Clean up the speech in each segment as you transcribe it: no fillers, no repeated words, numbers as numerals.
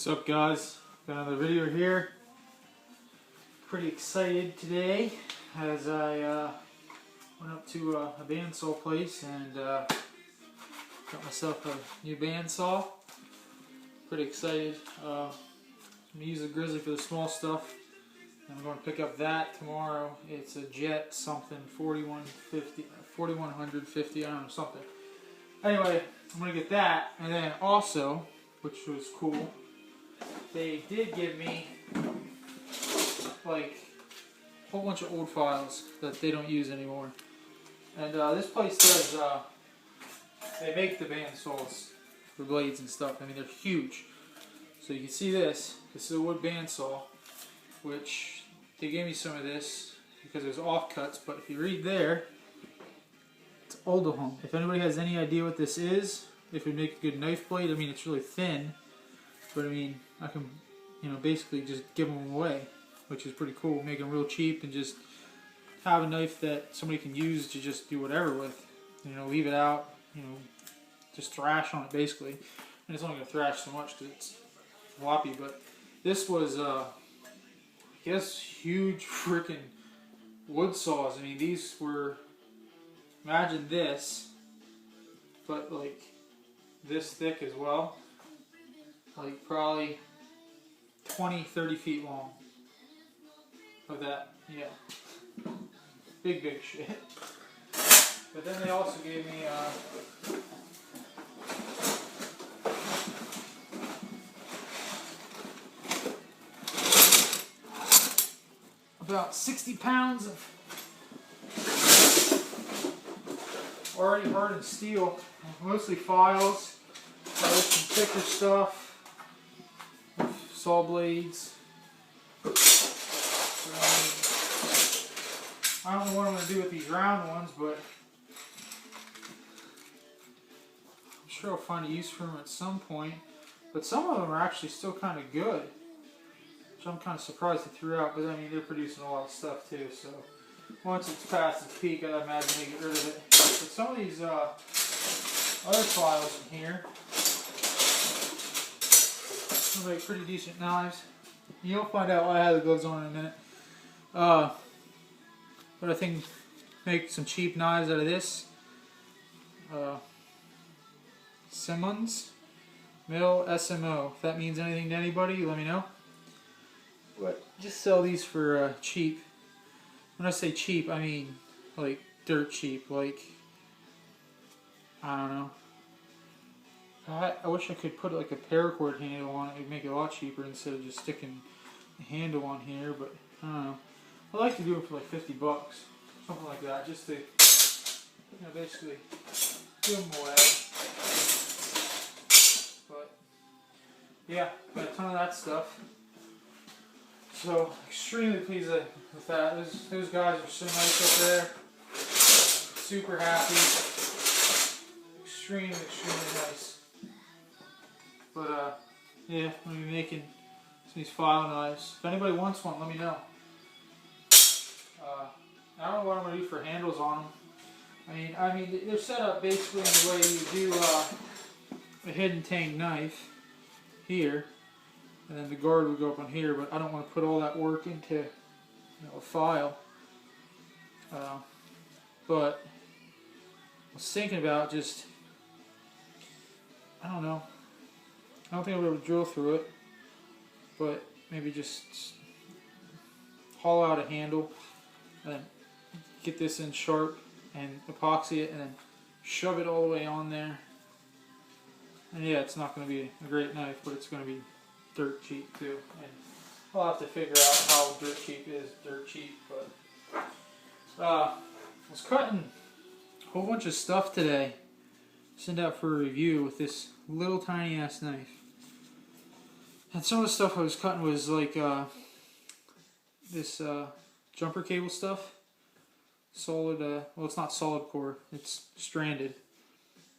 What's up, guys? Got another video here. Pretty excited today as I went up to a bandsaw place and got myself a new bandsaw. Pretty excited. I'm going to use the Grizzly for the small stuff. I'm going to pick up that tomorrow. It's a Jet something 4150, I don't know, something. Anyway, I'm going to get that, and then also, which was cool, they did give me like a whole bunch of old files that they don't use anymore. And this place does, they make the bandsaws for blades and stuff. I mean, they're huge. So you can see this. This is a wood bandsaw, which they gave me some of this because there's offcuts. But if you read there, it's Oldham. If anybody has any idea what this is, if it would make a good knife blade, I mean, it's really thin. But I mean, I can, basically just give them away, which is pretty cool. Make them real cheap and just have a knife that somebody can use to just do whatever with. Leave it out, just thrash on it basically. And it's only going to thrash so much because it's floppy. But this was, I guess, huge freaking wood saws. I mean, these were, imagine this, but like this thick as well. Like probably 20-30 feet long of that, yeah, big shit. But then they also gave me about 60 pounds of already hardened steel, mostly files, some thicker stuff. Saw blades. I don't know what I'm going to do with these round ones, but I'm sure I'll find a use for them at some point. But some of them are actually still kind of good, which I'm kind of surprised they threw out. But I mean, they're producing a lot of stuff too, so once it's past its peak, I imagine they get rid of it. But some of these other files in here make pretty decent knives. You'll find out why I have the gloves on in a minute. But I think make some cheap knives out of this. Simmons Mill SMO. If that means anything to anybody, let me know. But just sell these for cheap. When I say cheap, I mean like dirt cheap. Like, I don't know. I wish I could put like a paracord handle on it. It'd make it a lot cheaper instead of just sticking a handle on here. But I don't know. I like to do it for like $50, something like that, just to basically give them away. But yeah, got a ton of that stuff. So extremely pleased with that. Those guys are so nice up there. Super happy. Extremely nice. But yeah, I'm going to be making some of these file knives. If anybody wants one, let me know. I don't know what I'm going to do for handles on them. I mean, they're set up basically in the way you do a hidden tang knife here, and then the guard would go up on here. But I don't want to put all that work into a file. But I was thinking about just, I don't know. I don't think I'll be able to drill through it, but maybe just haul out a handle and get this in sharp and epoxy it and then shove it all the way on there. And yeah, it's not going to be a great knife, but it's going to be dirt cheap too. And I'll have to figure out how dirt cheap is dirt cheap. But I was cutting a whole bunch of stuff today. Send out for a review with this little tiny ass knife. And some of the stuff I was cutting was like this jumper cable stuff. Solid, well, it's not solid core, it's stranded.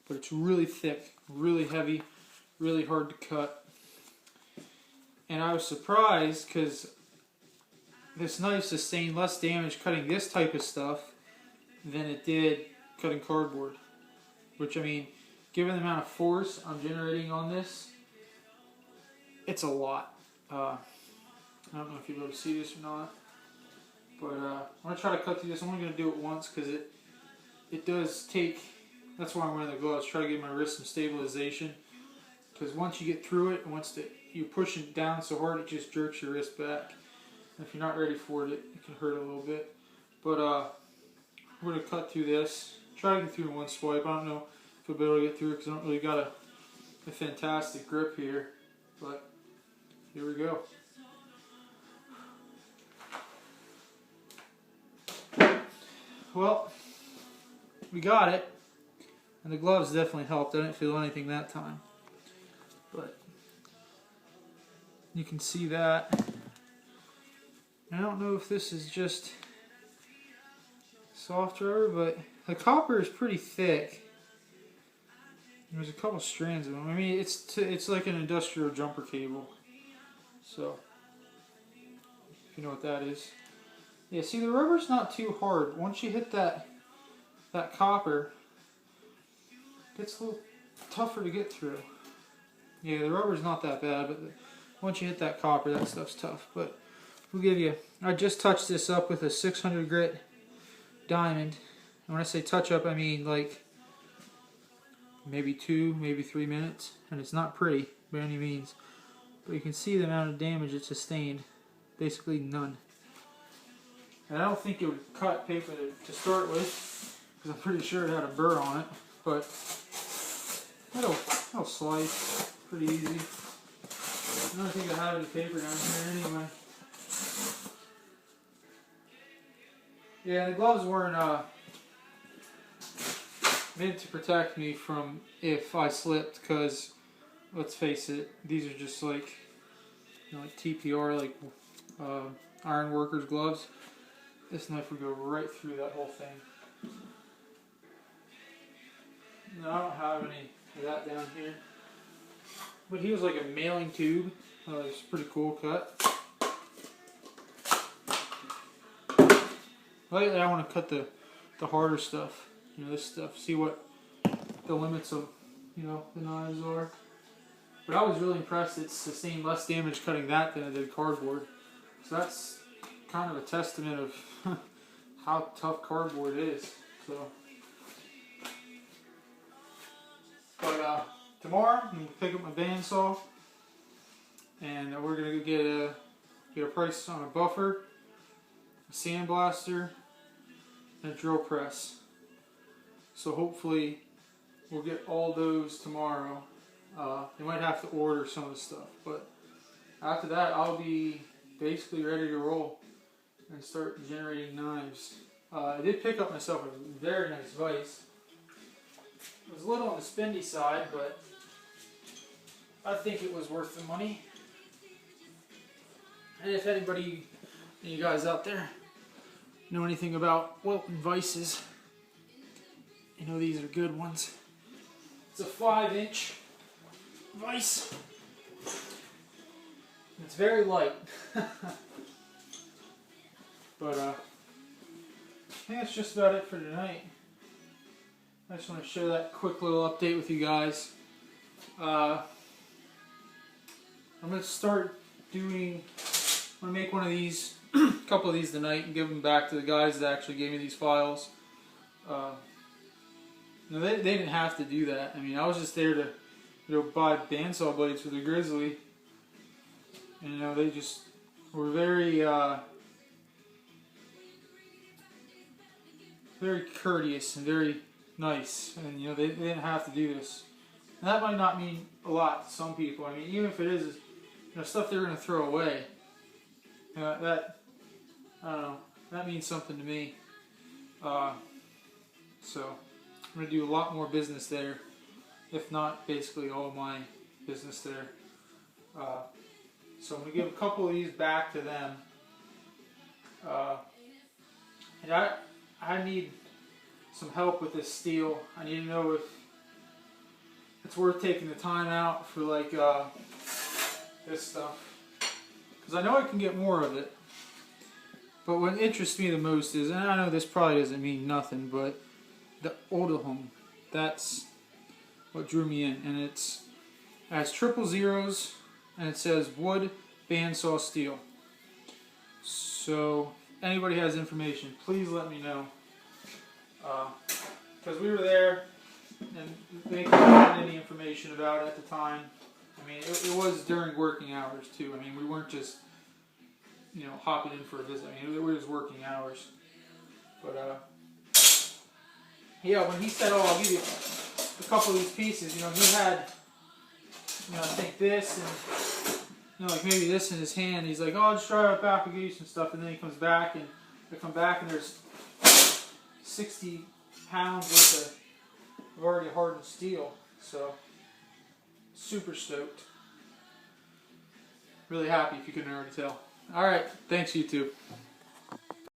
But it's really thick, really heavy, really hard to cut. And I was surprised because this knife sustained less damage cutting this type of stuff than it did cutting cardboard. Which, I mean, given the amount of force I'm generating on this, it's a lot. I don't know if you'll be able to see this or not, but I'm gonna try to cut through this. I'm only gonna do it once because it does take. That's why I'm wearing the gloves. Try to give my wrist some stabilization, because once you get through it, once you're pushing it down so hard, it just jerks your wrist back. And if you're not ready for it, it can hurt a little bit. But we're gonna cut through this. Try to get through in one swipe. I don't know if I'll be able to get through it because I don't really got a fantastic grip here. But here we go. Well, we got it, and the gloves definitely helped. I didn't feel anything that time, but you can see that. I don't know if this is just soft rubber, but the copper is pretty thick. There's a couple strands of them. I mean, it's like an industrial jumper cable. So, if you know what that is. Yeah, see, the rubber's not too hard. Once you hit that copper, it gets a little tougher to get through. Yeah, the rubber's not that bad, but once you hit that copper, that stuff's tough. But we'll give you. I just touched this up with a 600 grit diamond. And when I say touch up, I mean like maybe 2, maybe 3 minutes, and it's not pretty by any means. But you can see the amount of damage it sustained. Basically none. And I don't think it would cut paper to start with, because I'm pretty sure it had a burr on it. But it'll slice pretty easy. I don't think I have any paper down here anyway. Yeah, the gloves weren't meant to protect me from if I slipped, because let's face it, these are just like, you know, like TPR, like iron workers gloves. This knife would go right through that whole thing. No, I don't have any of that down here. But he was like a mailing tube. It's a pretty cool cut. Lately I want to cut the harder stuff. You know, this stuff. See what the limits of, you know, the knives are. But I was really impressed it sustained less damage cutting that than it did cardboard. So that's kind of a testament of how tough cardboard is. So, but tomorrow I'm gonna pick up my bandsaw, and we're gonna go get a price on a buffer, a sandblaster, and a drill press. So hopefully we'll get all those tomorrow. You might have to order some of the stuff, but after that I'll be basically ready to roll and start generating knives. I did pick up myself a very nice vise. It was a little on the spendy side, but I think it was worth the money. And if anybody, you guys out there, know anything about Wilton vices, you know these are good ones. It's a 5-inch vise. It's very light. But I think that's just about it for tonight. I just want to share that quick little update with you guys. I'm going to start doing, I'm going to make one of these, a couple of these tonight, and give them back to the guys that actually gave me these files. No, they didn't have to do that. I mean, I was just there to, you know, buy bandsaw blades for the Grizzly. And, you know, they just were very, very courteous and very nice. And, you know, they didn't have to do this. And that might not mean a lot to some people. I mean, even if it is, you know, stuff they're going to throw away. You know, that, I don't know, that means something to me. So, I'm going to do a lot more business there. If not, basically all of my business there. So I'm going to give a couple of these back to them. And I need some help with this steel. I need to know if it's worth taking the time out for like this stuff. Because I know I can get more of it. But what interests me the most is, and I know this probably doesn't mean nothing, but the Odilon. That's what drew me in. And it has 000s and it says wood bandsaw steel. So anybody has information, please let me know. Because we were there and they couldn't find any information about it at the time. I mean, it was during working hours too. I mean, we weren't just, you know, hopping in for a visit. I mean, it was working hours. But yeah, when he said, "Oh, I'll give you a couple of these pieces," you know, he had, you know, I think this and, you know, like maybe this in his hand. He's like, "Oh, I'll just try it back and give you some stuff," and then he comes back and I come back and there's 60 pounds worth of already hardened steel. So super stoked. Really happy if you couldn't already tell. Alright, thanks YouTube.